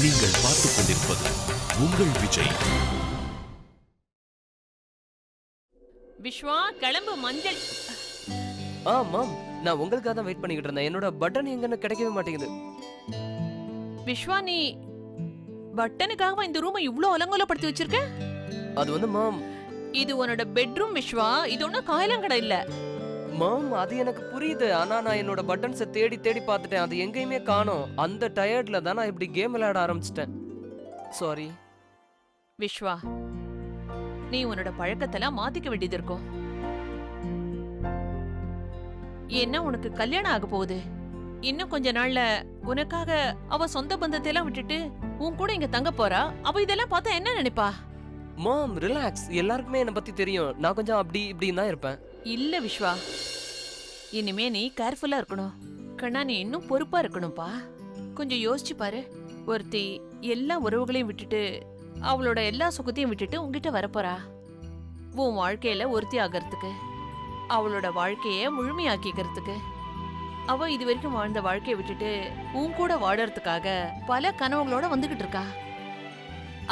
நீங்கள் பார்த்துக் கொண்டிருப்பது உங்கள் விஜய். விஸ்வா கிளம்பு மஞ்சள். மாம், நான் உங்களுக்காக தான் வெயிட் பண்ணிக்கிட்டு இருந்தேன். என்னோட பட்டன் எங்கன்னு கிடைக்கவே மாட்டேங்குது. விஸ்வா நீ பட்டனுக்காக இந்த ரூமை இவ்ளோ அலங்கோலப்படுத்தி வச்சிருக்க? அது வந்து மாம், இது உன்னோட பெட்ரூம் விஸ்வா, இது ஒன்னும் காயலங்கடை இல்ல. மாம் அது எனக்கு புரியுது. ஆனா நான் என்னோட பட்டன்ஸை தேடி தேடி பார்த்துட்டேன், அது எங்கேயுமே காணோம். அந்த டயர்ட்ல தான் நான் இப்படி கேம் விளையாட ஆரம்பிச்சிட்டேன். சாரி விஸ்வா, நீ உன்னோட பழக்கத்தெல்லாம் மாத்திக்க வேண்டியது இருக்கும். என்ன உனக்கு கல்யாணம் ஆக போகுது. இன்னும் கொஞ்ச நாள்ல உனக்காக அவ சொந்த பந்தத்தை எல்லாம் விட்டுட்டு உன் கூட இங்க தங்க போறா. அவ இதெல்லாம் பார்த்தா என்ன நினைப்பா? மாம் ரிலாக்ஸ், எல்லாருக்குமே என்னை பத்தி தெரியும். நான் கொஞ்சம் அப்படி இப்படின்னு தான் இருப்பேன். இல்ல விஸ்வா, இனிமே நீ கேர்ஃபுல்லா இருக்கணும். கண்ணா நீ இன்னும் பொறுப்பா இருக்கணும்பா. கொஞ்சம் யோசிச்சு பாரு. ஒருத்தி எல்லா உறவுகளையும் விட்டுட்டு அவளோட எல்லா சுகத்தையும் விட்டுட்டு உன்கிட்ட வரப்போறா. உன் வாழ்க்கையில ஒருத்தி ஆகிறதுக்கு, அவளோட வாழ்க்கைய முழுமையாக்கிக்கிறதுக்கு. அவ இது வரைக்கும் வாழ்ந்த வாழ்க்கையை விட்டுட்டு உன் கூட வாழறதுக்காக பல கனவுகளோட வந்துகிட்டு இருக்கா.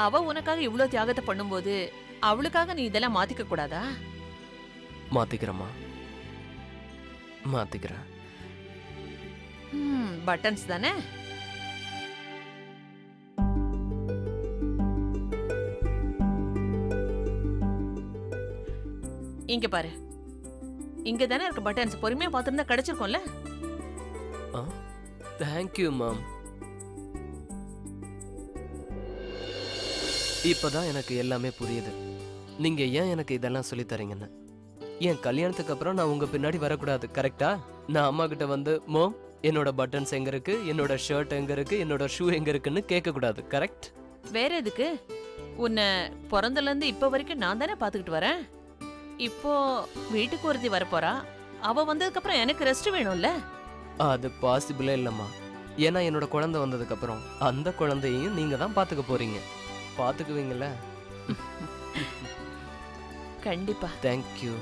அவ உனக்காக இவ்ளோ தியாகத்தை பண்ணும்போது அவளுக்காக நீ இதெல்லாம் மாத்திக்க கூடாதா? மாத்திக்கிறேம்மா, மாத்திக்கிறேன். பட்டன்ஸ் தானே? இங்க பாரு, இங்க தானே இருக்க பட்டன்ஸ். பொறுமையா பார்த்திருந்தா கிடைச்சிருக்கும்ல. தேங்க்யூ மாம். இப்பதான் எனக்கு எல்லாமே புரியுது, நீங்க ஏன் எனக்கு இதெல்லாம் சொல்லி தரீங்கன்னு. என் கல்யாணத்துக்கு அப்புறம் நான் உங்க பின்னாடி வரக்கூடாது, கரெக்டா? நான் அம்மா கிட்ட வந்து மோம் என்னோட பட்டன்ஸ் எங்க இருக்கு, என்னோட ஷர்ட் எங்க இருக்கு, என்னோட ஷூ எங்க இருக்குன்னு கேட்க கூடாது, கரெக்ட்? வேற எதுக்கு? உன்னை பிறந்தல இருந்து இப்ப வரைக்கும் நான் தானே பாத்துக்கிட்டு வரேன். இப்போ வீட்டுக்கு ஒருத்தி வரப்போறா. அவ வந்ததுக்கு அப்புறம் எனக்கு ரெஸ்ட் வேணும்ல. அது பாசிபிளே இல்லம்மா. ஏன்னா என்னோட குழந்தை வந்ததுக்கு அப்புறம் அந்த குழந்தையையும் நீங்க தான் பாத்துக்க போறீங்க. பாத்துக்குவீங்கல்ல? கண்டிப்பா. தேங்க்யூ.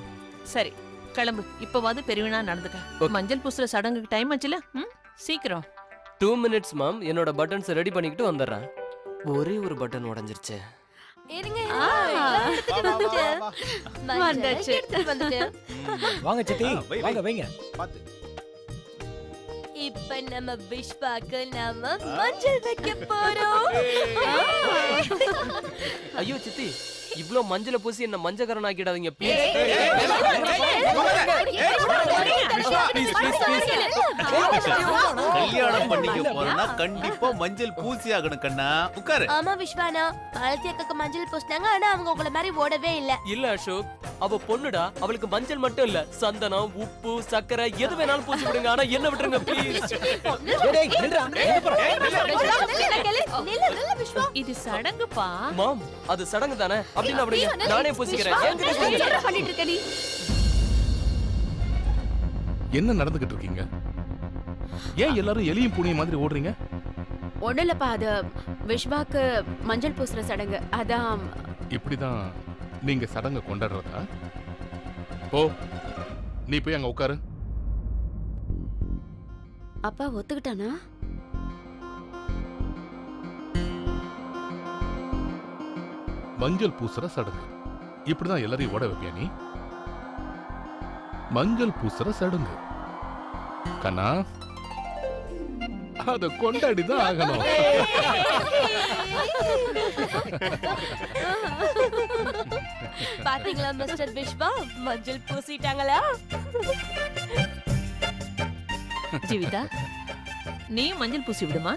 சரி கிளம்பு. இப்பவாது பெருவினா நடந்துக்க. மஞ்சள் பூசுற சடங்குக்கு டைம் ஆச்சுல, சீக்கிரம். 2 minutes மாம். என்னோட பட்டன்ஸ் ரெடி பண்ணிக்கிட்டு வந்துடுறேன். ஒரே ஒரு பட்டன் உடைஞ்சிருச்சு. வாங்க சித்தி, வாங்க வைங்க. இப்ப நம்ம விஷ்வாக்கு நாம மஞ்சள் வைக்க போறோம். ஐயோ சித்தி, இவ்ளோ மஞ்சளை பூசி என்ன மஞ்சக்கரன் ஆக்கிடாதீங்க ப்ளீஸ். கல்யாணம் பண்ணிக்க போறேன்னா கண்டிப்பா மஞ்சள் பூசி ஆகணும் கண்ணா. உட்காரு. ஆமா விஷ்வானா, மாலதி அக்காக்கு மஞ்சள் பூசினாங்க. ஆனா அவங்க உங்கள மாதிரி ஓடவே இல்ல. இல்ல அசோக், அவ பொண்ணுடா. அவளுக்கு மஞ்சள் மட்டும் இல்ல, சந்தனம், உப்பு, சக்கரை எது வேணாலும் பூசி விடுங்க. ஆனா என்ன விட்டுருங்க ப்ளீஸ். இது சடங்குப்பா. மாம் அது சடங்கு தானே, அப்படின்னு அப்படியே நானே பூசிக்கிறேன். என்ன நடந்துகிட்டு இருக்கீங்க? ஏன் எல்லாரும் எலியும் பூனையும் மாதிரி ஓடுறீங்க? ஒண்ணும் இல்லப்பா, அது விஷ்வாக்கு மஞ்சள் பூசுற சடங்கு, அதான். இப்படிதான் நீங்க சடங்க கொண்டாடுறதா? போ, நீ போய் அங்க உட்காரு. அப்பா ஒத்துக்கிட்டானா? மஞ்சள் பூசுற சடங்கு இப்படிதான் எல்லாரையும் ஓட வைப்பியா நீ? மஞ்சள் பூசுற சடங்கு கண்ணா, அத கொண்டாடிதான் ஆகணும். பாத்தீங்களா மிஸ்டர் விஷ்வா, மஞ்சள் பூசிட்டாங்களா? ஜீவிதா, நீ மஞ்சள் பூசி விடுமா.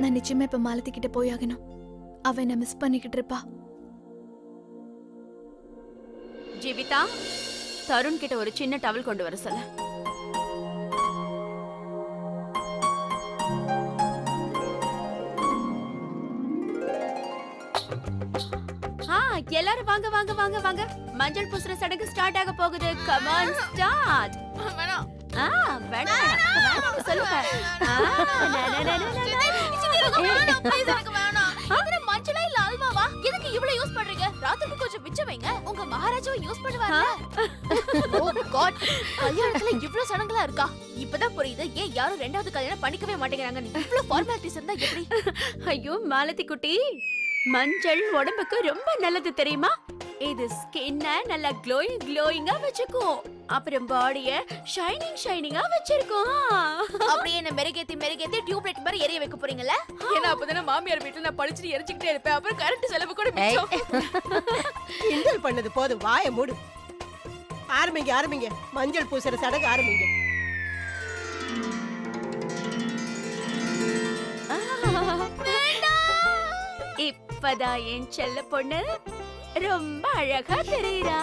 நான் நிச்சயமா இப்ப மாலதி கிட்ட போய் ஆகணும். அவ என்ன மிஸ் பண்ணிக்கிட்டு இருப்பா. ஜீவிதா, தருண் கிட்ட ஒரு சின்ன டவல் கொண்டு வர சொல்ல. எல்லாரும் வாங்க வாங்க வாங்க வாங்க. மஞ்சள் பூசுற சடங்கு ஸ்டார்ட் ஆக போகுது. Come on start. வேணாம் வேணாம் சொல்லுங்க. வேணாம் ப்ளீஸ் எனக்கு வேணாம். இதுல மஞ்சளா இல்ல அல்வாவா? எதுக்கு இவ்வளவு யூஸ் பண்றீங்க? ராத்திரிக்கு கொஞ்சம் மிச்சம் வைங்க. உங்க மகாராஜாவும் யூஸ் பண்ணுவாங்க. ஓ காட், கல்யாணத்துல இவ்ளோ சடங்குலாம் இருக்கா? இப்பதான் புரியுது ஏன் யாரும் ரெண்டாவது கல்யாணம் பண்ணிக்கவே மாட்டேங்கிறாங்க. இவ்ளோ ஃபார்மாலிட்டிஸ் இருந்தா எப்படி? ஐயோ மாலதி குட்டி, மஞ்சள் உடம்புக்கு ரொம்ப நல்லது தெரியுமா? இது ஸ்கின்ன நல்லா க்ளோயிங்கா வச்சுக்கும். அப்புறம் பாடிய ஷைனிங்கா வச்சிருக்கும். அப்படியே என்ன மெருகேத்தி டியூப்லைட் மாதிரி எரிய வைக்க போறீங்கல்ல? ஏன்னா அப்பதானே மாமியார் வீட்டுல நான் படிச்சுட்டு எரிச்சுக்கிட்டே இருப்பேன். அப்புறம் கரண்ட் செலவு கூட மிச்சம். கிண்டல் பண்ணது போதும், வாயை மூடு. ஆரம்பிங்க மஞ்சள் பூசுற சடங்கு ஆரம்பிங்க. இப்பதான் என் செல்ல பொண்ணு ரொம்ப அழகா தெரியுறா.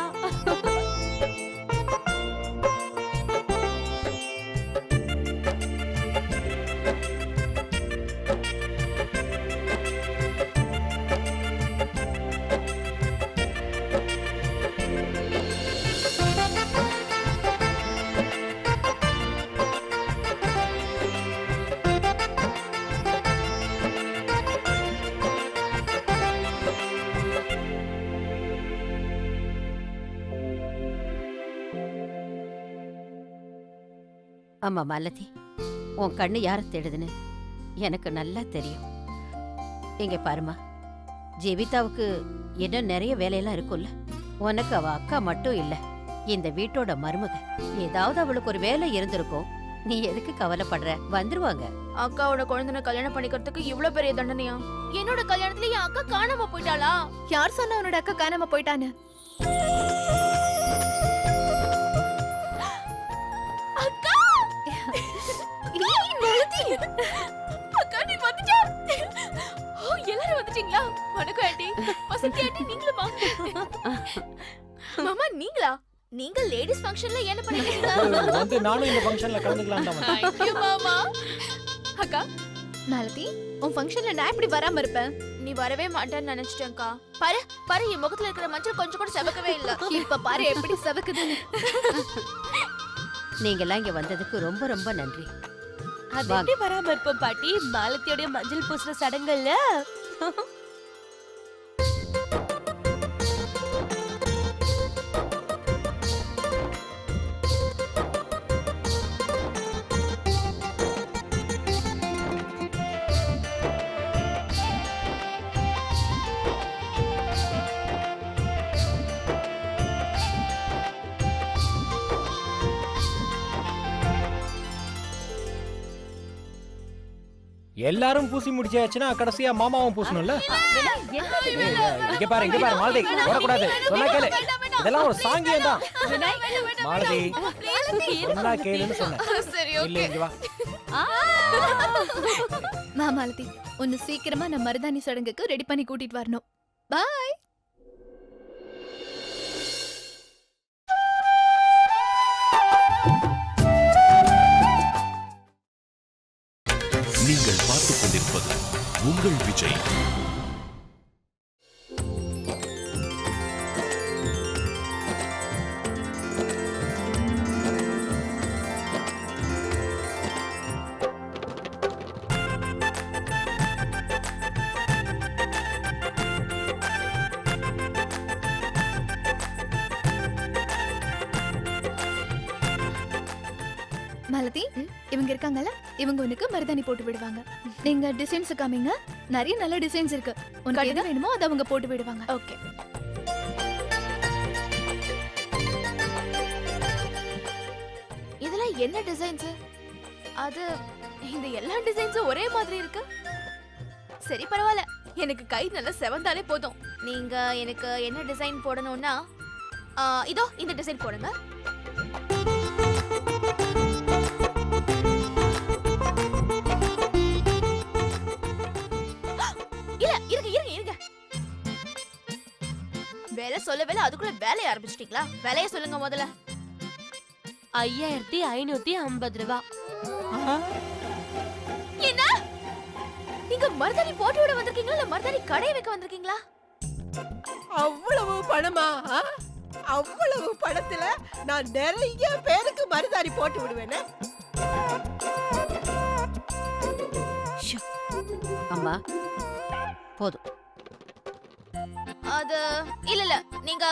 ஆமா மாலதி, உன் கண்ணு யார தேடுதுன்னு எனக்கு நல்லா தெரியும். இங்க பாருமா, ஜெபிதாவுக்கு இன்னும் நிறைய வேலையெல்லாம் இருக்கும்ல. உனக்கு அவ அக்கா மட்டும் இல்ல, இந்த வீட்டோட மருமக. ஏதாவது அவளுக்கு ஒரு வேலை இருந்திருக்கும். நீ எதுக்கு கவலைப்படுற? வந்துருவாங்க. அக்காவோட குழந்தைன கல்யாணம் பண்ணிக்கிறதுக்கு இவ்ளோ பெரிய தண்டனையா? என்னோட கல்யாணத்துல என் அக்கா காணாம போயிட்டாளா? யார் சொன்னா உன்னோட அக்கா காணாம போயிட்டான்னு? அக்கா! ஏய் மாலதி! அக்கா நீ வந்துட்ட. ஓ எல்லாரும் வந்துட்டீங்களா? வணக்கம் ஆண்டி. வசந்தி ஆண்டி நீங்களுமா? மாமா நீங்களா? நீங்க லேடிஸ் ஃபங்க்ஷன்ல என்ன பண்ணிட்டீங்க? வந்து நானும் இந்த ஃபங்க்ஷன்ல கலந்துக்கலாம் தான் வந்தேன். Thank you மாமா. அக்கா மாலதி, உன் ஃபங்க்ஷன்ல நான் எப்படி வராம இருப்பேன்? நீ வரவே மாட்டேன்னு நினைச்சிட்டேன்க்கா. பாரு பாரு என் முகத்துல இருக்கிற மஞ்சள் கொஞ்சம் கூட செவக்கவே இல்ல. இப்ப பாரு எப்படி செவக்குதுன்னு. நீங்கெல்லாம் இங்க வந்ததுக்கு ரொம்ப ரொம்ப நன்றி. அது வாங்க. எப்படி வராம இருப்போம் பாட்டி? மாலத்தியோட மஞ்சள் பூசுற சடங்குல எல்லாரும் பூசி முடிச்சாச்சுன்னா கடைசியா மாமாவும் பூசணும்ல. இங்க பாரு மாலதி, ஓடக்கூடாது. சொன்னா கேளு, இதெல்லாம் ஒரு சாங்கியம் தான். மாலதி சொன்னா கேளுன்னு சொன்னேன். இல்ல இங்க வா. வா மாலதி, உன்னை சீக்கிரமா நான் மருதாணி சடங்குக்கு ரெடி பண்ணி கூட்டிட்டு வரணும். பாய். நீங்கள் பார்த்துக் கொண்டிருப்பது உங்கள் விஜய். மாலதி, இவங்க இருக்காங்கல்ல, இவங்க உனக்கு மருதாணி போட்டு விடுவாங்க. நீங்க டிசைன்ஸ் காமிங்க. நிறைய நல்ல டிசைன்ஸ் இருக்கு. உனக்கு எது வேணுமோ அதை அவங்க போட்டு விடுவாங்க. ஓகே. இதெல்லாம் என்ன டிசைன்ஸ்? அது இந்த எல்லா டிசைன்ஸும் ஒரே மாதிரி இருக்கு. சரி பரவாயில்ல, எனக்கு கை நல்லா செவந்தாலே போதும். நீங்க எனக்கு என்ன டிசைன் போடணும்னா இதோ இந்த டிசைன் போடுங்க. வேலை சொல்லவே அதுக்குள்ள வேலைய ஆரம்பிச்சிட்டீங்களா? வேலைய சொல்லுங்க முதல்ல. 5550 ரூபாய். என்ன? நீங்க மருதாணி போட்டு விட வந்திருக்கீங்களா இல்ல மருதாணி கடை வைக்க வந்திருக்கீங்களா? அவ்வளவு பணமா? அவ்வளவு பணத்துல நான் நிறைய பேருக்கு மருதாணி போட்டு விடுவேனே. அம்மா போதும். அது இல்ல நீங்க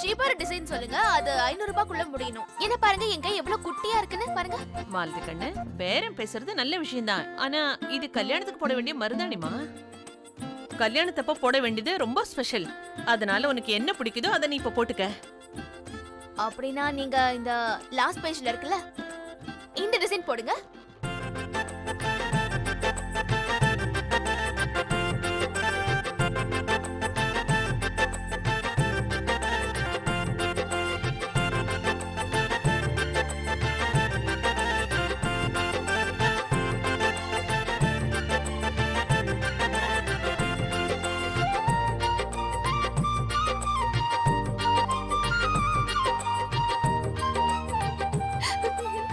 சீப்பான டிசைன் சொல்லுங்க. அது 500 ரூபாய்க்குள்ள முடியணும். என்ன பாருங்க என் கை எவ்வளவு குட்டியா இருக்குன்னு பாருங்க. மாலதி கண்ணு, பேரம் பேசுறது நல்ல விஷயம்தான். ஆனா இது கல்யாணத்துக்கு போட வேண்டிய மருதாணிமா. கல்யாணத்தப்ப போட வேண்டியது ரொம்ப ஸ்பெஷல். அதனால உனக்கு என்ன பிடிக்குதோ அதை நீ இப்ப போட்டுக்க. அப்படின்னா நீங்க இந்த லாஸ்ட் பேஜ்ல இருக்குல்ல இந்த டிசைன் போடுங்க.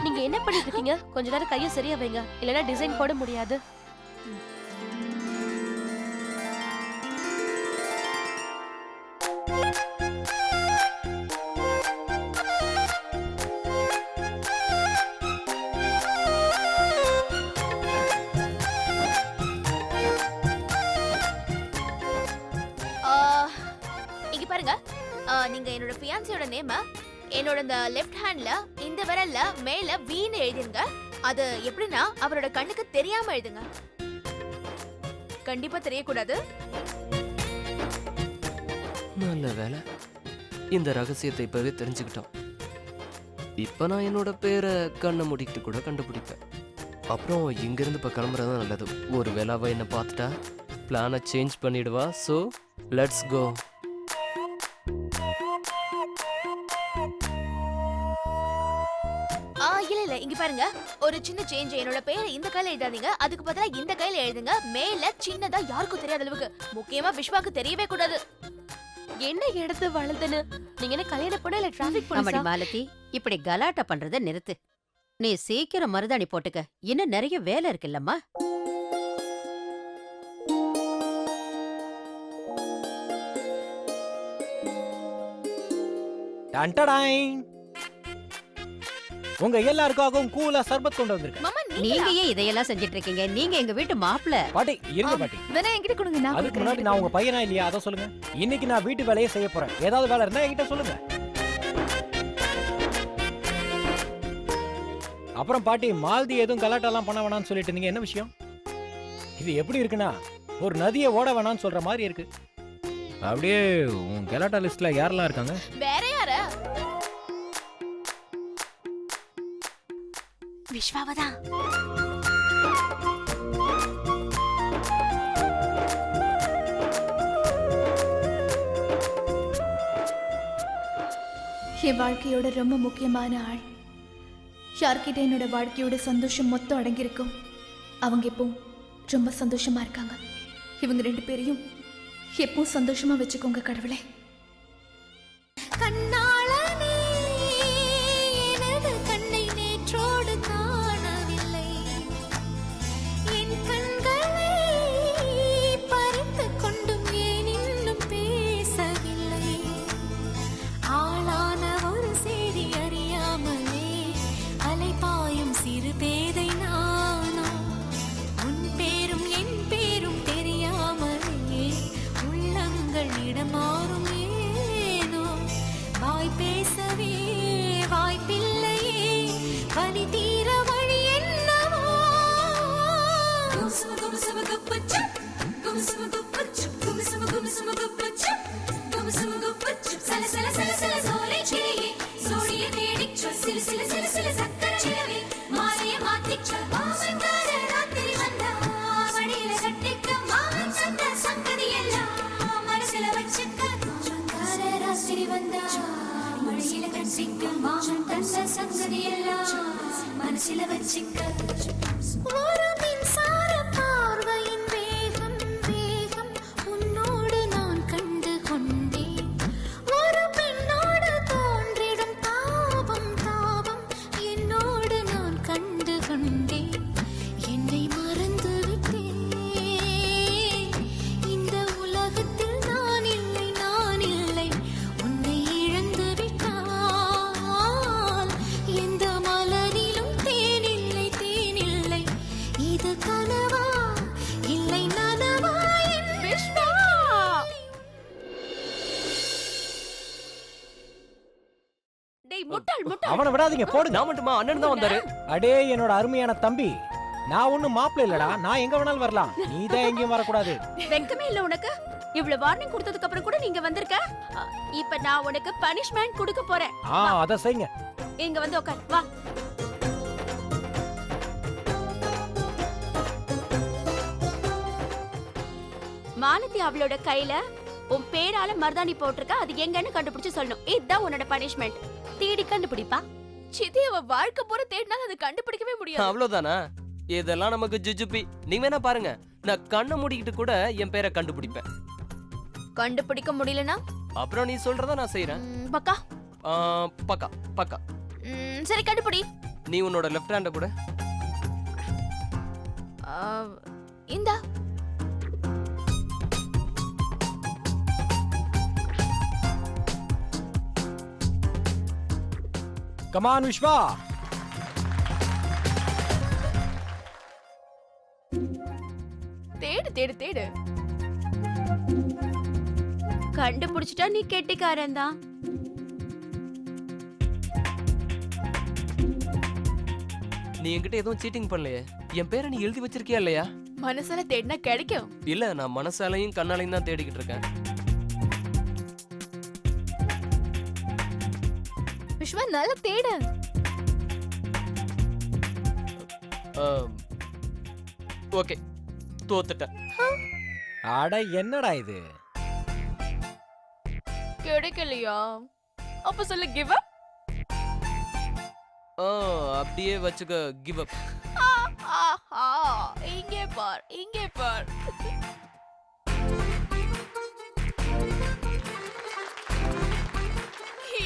நீங்க என்ன பண்ணிட்டு இருக்கீங்க? கொஞ்ச நேரம் கையை சரியா வைங்க, இல்லனா டிசைன் போட முடியாது. இங்க பாருங்க, நீங்க என்னோட ஃபியான்சியோட நேம என்னோட இந்த லெஃப்ட் ஹேண்ட்ல இந்த விரல்ல மேல வீன்னு எழுதிருங்க. அது எப்படின்னா அவரோட கண்ணுக்கு தெரியாம எழுதுங்க. கண்டிப்பா தெரியக்கூடாது. நல்ல வேலை, இந்த ரகசியத்தை இப்பவே தெரிஞ்சுக்கிட்டோம். இப்ப நான் என்னோட பேரை கண்ணை மூடிக்கிட்டு கூட கண்டுபிடிப்பேன். அப்புறம் இங்கிருந்து இப்ப கிளம்புறது நல்லது. ஒரு வேளை அவ என்ன பார்த்துட்டா பிளானை சேஞ்ச் பண்ணிடுவா. So let's go. இல்ல இங்க பாருங்க, ஒரு சின்ன சேஞ்ச். என்னோட பேரை இந்த கையில எழுதாதீங்க, அதுக்கு பதிலா இந்த கையில எழுதுங்க. மேல சின்னதா யாருக்கும் தெரியாத அளவுக்கு, முக்கியமா விஸ்வாக்கு தெரியவே கூடாது. என்ன எடுத்து வளர்ந்துன்னு நீங்க என்ன கல்யாண பொண்ணு இல்ல டிராபிக் ஆமாடி போலீஸா? மாலதி, இப்படி கலாட்டா பண்றத நிறுத்து. நீ சீக்கிரம் மருதாணி போட்டுக்க, இன்னும் நிறைய வேலை இருக்குல்லம்மா. டன்டடாய். உங்க எல்லாருக்காகவும் கூலா சர்பத் கொண்டு வந்திருக்கேன். மாமா நீங்க ஏன் இதையெல்லாம் செஞ்சிட்டு இருக்கீங்க? நீங்க எங்க வீட்டு மாப்பிள்ள. பாட்டி இருங்க பாட்டி. வேணா என்கிட்ட கொடுங்க, நான் அதுக்கு முன்னாடி நான் உங்க பையனா இல்லையா அதை சொல்லுங்க. இன்னைக்கு நான் வீட்டு வேலையை செய்ய போறேன். ஏதாவது வேலை இருந்தா என்கிட்ட சொல்லுங்க. அப்புறம் பாட்டி, மால்தி எதுவும் கலாட்டெல்லாம் பண்ண வேணாம்னு சொல்லிட்டு இருந்தீங்க, என்ன விஷயம்? இது எப்படி இருக்குன்னா ஒரு நதியை ஓட வேணாம்னு சொல்ற மாதிரி இருக்கு. அப்படியே உன் கலாட்டா லிஸ்ட்ல யாரெல்லாம் இருக்காங்க? வேற யாரு? விஸ்வாவதான். என் வாழ்க்கையோட ரொம்ப முக்கியமான ஆள். யார்கிட்ட என்னோட வாழ்க்கையோட சந்தோஷம் மொத்தம் அடங்கியிருக்கும். அவங்க இப்போ ரொம்ப சந்தோஷமா இருக்காங்க. இவங்க 2 பேரையும் எப்பவும் சந்தோஷமா வச்சுக்கோங்க கடவுளே. மனசில வச்சிக்க ஒரு மின்சார பார்வையின் வேகம் வேகம் உன்னோடு நான் கண்டு கொண்டேன். ஒரு பெண்ணோடு தோன்றிடும் தாபம் தாபம் என்னோடு நான் கண்டு கொண்டேன். என்னை மறந்து விட்டேன். இந்த உலகத்தில் நான் இல்லை நான் இல்லை. உன்னை இழந்து விட்டால் எந்த மலரிலும் தேனில்லை தேனில்லை. முட்டாள் முட்டாள் அவனை விடாதீங்க, போடுங்க. நான் மட்டுமா? அண்ணன் தான் வந்தாரு. அடே என்னோட அருமையான தம்பி, நான் ஒண்ணும் மாப்பிள்ளை இல்லடா, நான் எங்க வேணாலும் வரலாம், நீ தான் எங்கேயும் வரக்கூடாது. வெக்கமே இல்ல உனக்கு? இவ்வளவு வார்னிங் கொடுத்ததுக்கு அப்புறம் கூட நீங்க வந்திருக்க. இப்ப நான் உனக்கு பனிஷ்மெண்ட் கொடுக்க போறேன். அத செய்யுங்க. இங்க வந்து உட்கார், வா. மாலதி அவளோட கையில உன் பேரால மருதாணி போட்டிருக்க, அது எங்கன்னு கண்டுபிடிச்சு சொல்லணும். இதுதான் உன்னோட பனிஷ்மெண்ட். தேடி கண்டுபிடிப்பா. சித்தி அவ வாழ்க்கை பூரா தேடினாலும் அதை கண்டுபிடிக்கவே முடியாது. அவ்வளவுதானா? இதெல்லாம் நமக்கு ஜுஜுபி. நீங்க வேணா பாருங்க, நான் கண்ணை மூடிக்கிட்டு கூட என் பேரை கண்டுபிடிப்பேன். கண்டுபிடிக்க முடியலனா அப்புறம் நீ சொல்றத நான் செய்யறேன். பக்கா பக்கா பக்கா. சரி கண்டுபிடி. நீ உன்னோட லெஃப்ட் ஹேண்ட கூட. இந்தா. கமான் விஸ்வா. தேடு தேடு தேடு. கண்டுபிடிச்சிட்டா நீ கெட்டிக்காரன் தான். நீ என்கிட்ட எதுவும் சீட்டிங் பண்ணலையே. என் பேரை நீ எழுதி வச்சிருக்கியா இல்லையா? மனசால தேடினா கிடைக்கும். இல்ல, நான் மனசாலையும் கண்ணாலையும் தான் தேடிக்கிட்டு இருக்கேன். விஸ்வா நல்லா தேடு. ஓகே, தோத்துட்டேன். அட என்னடா இது? கிடைக்கலையா? அப்ப சொல்லு கிவ் அப். அப்படியே வச்சுக்க, கிவ் அப். இங்கே பார், இங்கே பார்.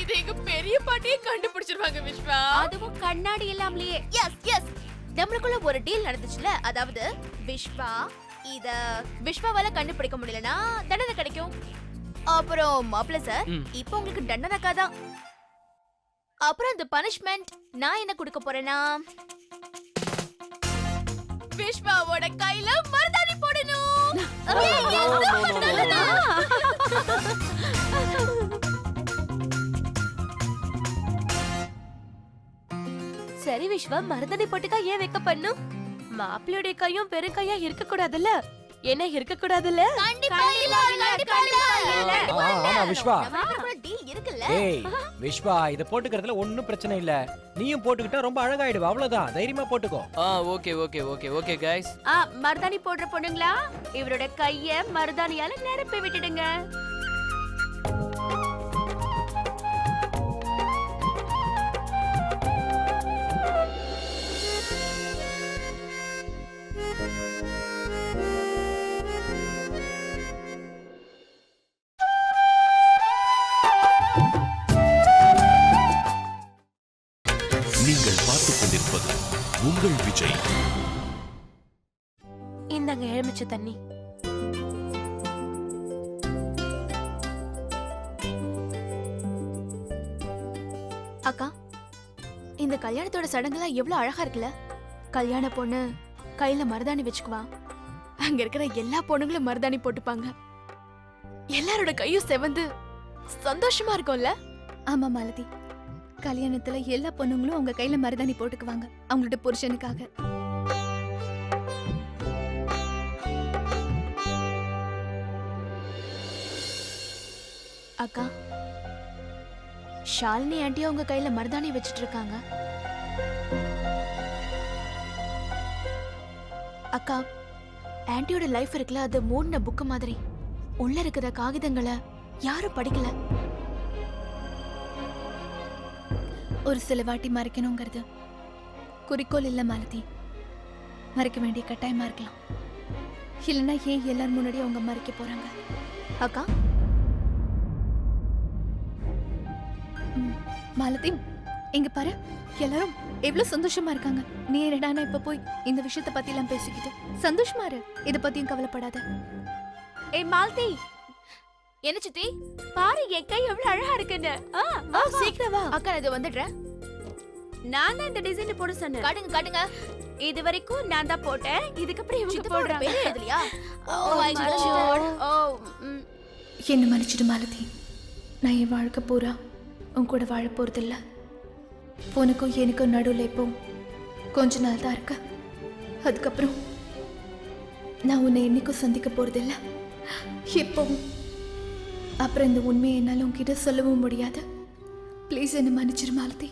இது எங்க பெரிய பாட்டியே கண்டுபிடிச்சிருவாங்க விஸ்வா. அதுவும் கண்ணாடி இல்லாமலேயே. எஸ் எஸ், நம்மளுக்குள்ள ஒரு டீல் நடந்துச்சுல. அதாவது விஸ்வா இத விஸ்வாவால கண்டுபிடிக்க முடியலனா தண்டனை கிடைக்கும். அப்புறம் மாப்ள சார், இப்போ உங்களுக்கு தண்டனைக்கா தான். அப்புறம் அந்த பனிஷ்மெண்ட் நான் என்ன கொடுக்க போறேனா, விஸ்வாவோட கையில மருதாணி போடணும். சரி விஸ்வா, மருதாணி போட்டுக்கா ஏன் வைக்க பண்ணும்? மாப்பிள்ளையோட கையும் வெறும் கையா இருக்க கூடாதுல்ல? என்ன இருக்க கூடாதுல்ல? கண்டிப்பா இல்ல, கண்டிப்பா இல்ல. ஆமா விஸ்வா. நம்மளுக்குள்ள டீல் இருக்குல்ல. ஏய் விஸ்வா, இத போட்டுக்கிறதுல ஒண்ணும் பிரச்சனை இல்ல. நீயும் போட்டுக்கிட்டா ரொம்ப அழகாயிடுவ, அவ்வளவுதான். தைரியமா போட்டுக்கோ. Okay okay okay okay guys. மருதாணி போடுற பொண்ணுங்களா, இவரோட கைய மருதாணியால நிரப்பி விட்டுடுங்க. நீங்கள் பார்த்துக் கொண்டிருப்பது உங்கள் விஜய். இந்தாங்க எலுமிச்சை தண்ணி. அக்கா, இந்த கல்யாணத்தோட சடங்குலாம் எவ்வளவு அழகா இருக்குல்ல. கல்யாண பொண்ணு கையில மருதாணி வச்சுக்குவா. அங்க இருக்கிற எல்லா பொண்ணுங்களும் மருதாணி போட்டுப்பாங்க. எல்லாரோட கையும் செவந்து சந்தோஷமா இருக்கும்ல. ஆமா மாலதி, கல்யாணத்துல எல்லா பொண்ணுங்களும் அவங்க கையில மருதாணி போட்டுக்குவாங்க அவங்களோட புருஷனுக்காக. அக்கா, ஷாலினி ஆண்டி அவங்க கையில மருதாணி வச்சிட்டு இருக்காங்க. அக்கா, ஆண்டியோட லைஃப் இருக்குல்ல, அது மூடின புக்கு மாதிரி. உள்ள இருக்கிற காகிதங்களை யாரும் படிக்கல. ஒரு சில வாட்டி மறைக்கணுங்கிறது குறிக்கோள் இல்ல மாலதி. மறைக்க வேண்டிய கட்டாயமா இருக்கலாம். இல்லைன்னா ஏன் எல்லாரும் முன்னாடி அவங்க மறைக்க போறாங்க? அக்கா, மாலதி இங்க பாரு, எல்லாரும் எவ்வளவு சந்தோஷமா இருக்காங்க. நீ என்னடா இப்ப போய் இந்த விஷயத்த பத்தி எல்லாம் பேசிக்கிட்டு? சந்தோஷமா இரு, இத பத்தியும் கவலைப்படாத. ஏய் மாலதி, என்ன சித்தி? பாரு என் கை எவ்வளவு அழகா இருக்குன்னு. சீக்கிரம் வா அக்கா, இது வந்துடுறேன். நான் தான் இந்த டிசைன் போட சொன்னேன். காட்டுங்க காட்டுங்க. இது வரைக்கும் நான் தான் போட்டேன், இதுக்கப்புறம் இவங்க போடுறாங்க. பேர் எழுதலையா? Oh my God. ஓ என்ன மன்னிச்சிடு மாலதி, நான் என் வாழ்க்கை பூரா உன் கூட வாழ போறதில்ல. உனக்கும் எனக்கும் நடுவில் இப்போ கொஞ்ச நாள் தான் இருக்க. அதுக்கப்புறம் நான் உன்னை என்னைக்கும் சந்திக்க போறதில்ல எப்பவும். அப்புறம் இந்த உண்மையை என்னால் உன்கிட்ட சொல்லவும் முடியாது. ப்ளீஸ் என்னை மன்னிச்சிரு மாலதி.